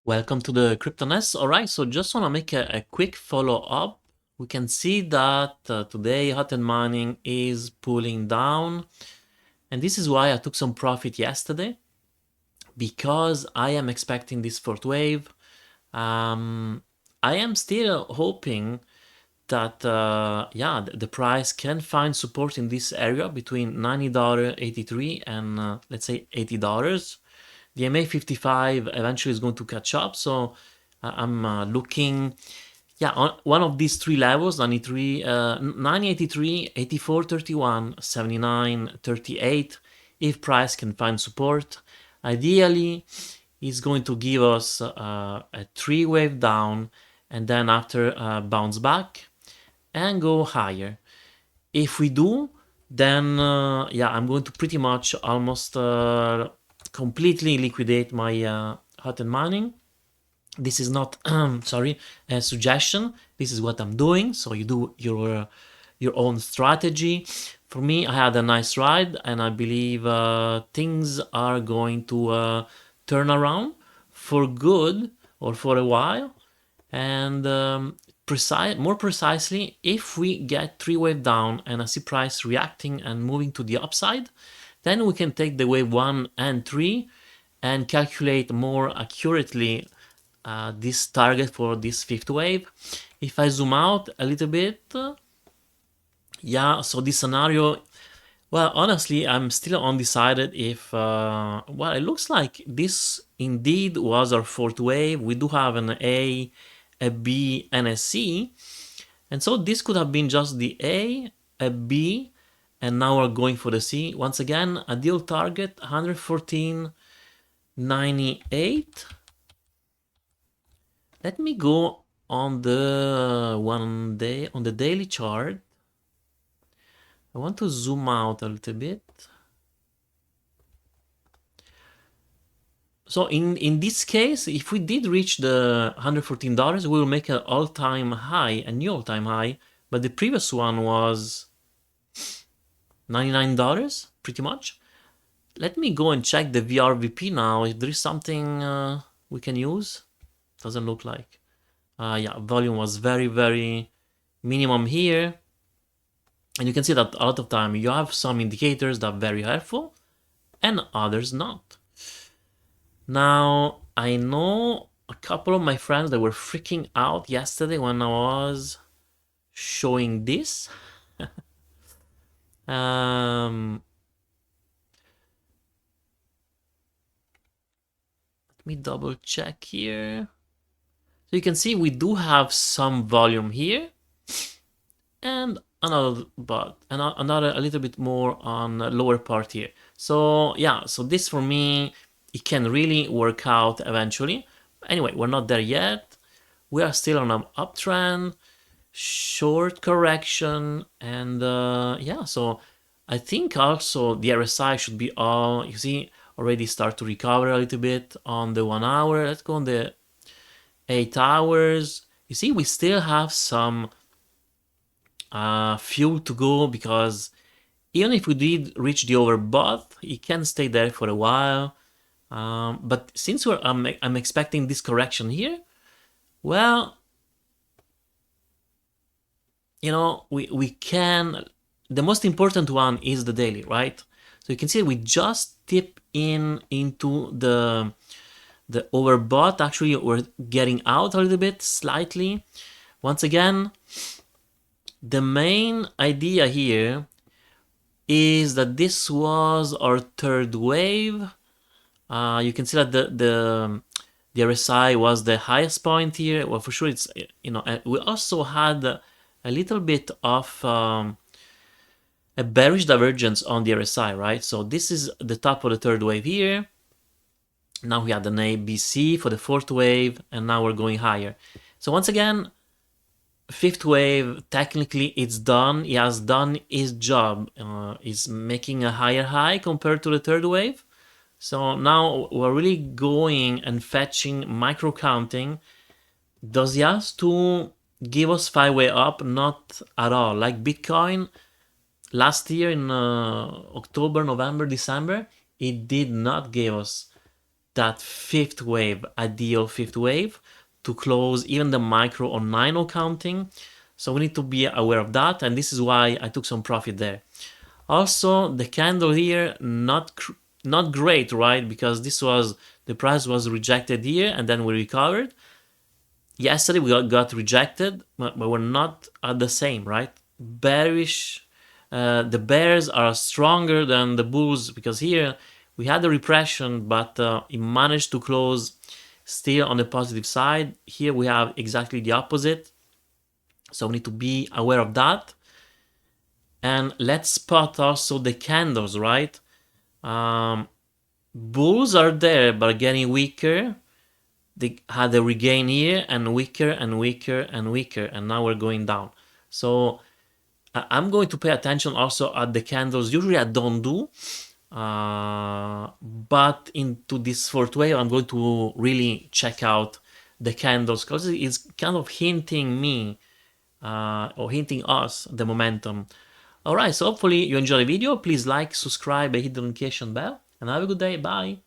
Welcome to the CryptoNest. All right, so just want to make a quick follow-up. We can see that today hot and mining is pulling down, and this is why I took some profit yesterday, because I am expecting this fourth wave. I am still hoping that the price can find support in this area between $90.83 and let's say $80. The MA55 eventually is going to catch up, so I'm looking on one of these three levels: 93, 983, 84.31, 79.38. If price can find support, ideally it's going to give us a three wave down, and then after bounce back and go higher. If we do, then I'm going to pretty much almost completely liquidate my hot and mining. This is not sorry, a suggestion. This is what I'm doing, so you do your own strategy. For me, I had a nice ride, and I believe things are going to turn around for good, or for a while. And more precisely, if we get three wave down and I see price reacting and moving to the upside, then we can take the wave 1 and 3 and calculate more accurately this target for this fifth wave. If I zoom out a little bit, so this scenario, well, honestly, I'm still undecided if, it looks like this indeed was our fourth wave. We do have an A, a B, and a C. And so this could have been just the a B, and now we're going for the C. Once again, ideal target, 114.98. Let me go on the daily chart. I want to zoom out a little bit. So in this case, if we did reach the $114, we will make an all-time high, a new all-time high, but the previous one was $99, pretty much. Let me go and check the VRVP now, if there is something we can use. Doesn't look like. Volume was very, very minimum here. And you can see that a lot of time you have some indicators that are very helpful and others not. Now, I know a couple of my friends that were freaking out yesterday when I was showing this. Let me double check here. So you can see we do have some volume here, and another a little bit more on the lower part here. So so this for me, it can really work out eventually. Anyway, we're not there yet. We are still on an uptrend, short correction, and so I think also the RSI should be all, you see, already start to recover a little bit on the 1 hour. Let's go on the 8 hours. You see, we still have some fuel to go, because even if we did reach the overbought, it can stay there for a while. But since I'm expecting this correction here, well, you know, we can, the most important one is the daily, right? So you can see we just tip into the overbought. Actually, we're getting out a little bit slightly. Once again, the main idea here is that this was our third wave. You can see that the RSI was the highest point here. Well, for sure, it's, you know, we also had a little bit of a bearish divergence on the RSI, right? So this is the top of the third wave here. Now we had an A, B, C for the fourth wave, and now we're going higher. So once again, fifth wave, technically it's done. He has done his job. He's making a higher high compared to the third wave. So now we're really going and fetching micro counting. Does he have to give us 5-way up? Not at all. Like Bitcoin last year in October, November, December, it did not give us that fifth wave, ideal fifth wave, to close even the micro or nano counting. So we need to be aware of that, and this is why I took some profit there. Also, the candle here, not great, right? Because the price was rejected here, and then we recovered. Yesterday we got rejected, but we're not at the same, right? Bearish. The bears are stronger than the bulls, because here we had the repression, but it managed to close still on the positive side. Here we have exactly the opposite. So we need to be aware of that. And let's spot also the candles, right? Bulls are there, but getting weaker. They had a regain here, and weaker and weaker and weaker, and now we're going down. So I'm going to pay attention also at the candles. Usually I don't do, but into this fourth wave I'm going to really check out the candles, because it's kind of hinting me or hinting us the momentum. Alright, so hopefully you enjoy the video. Please like, subscribe, and hit the notification bell, and have a good day. Bye.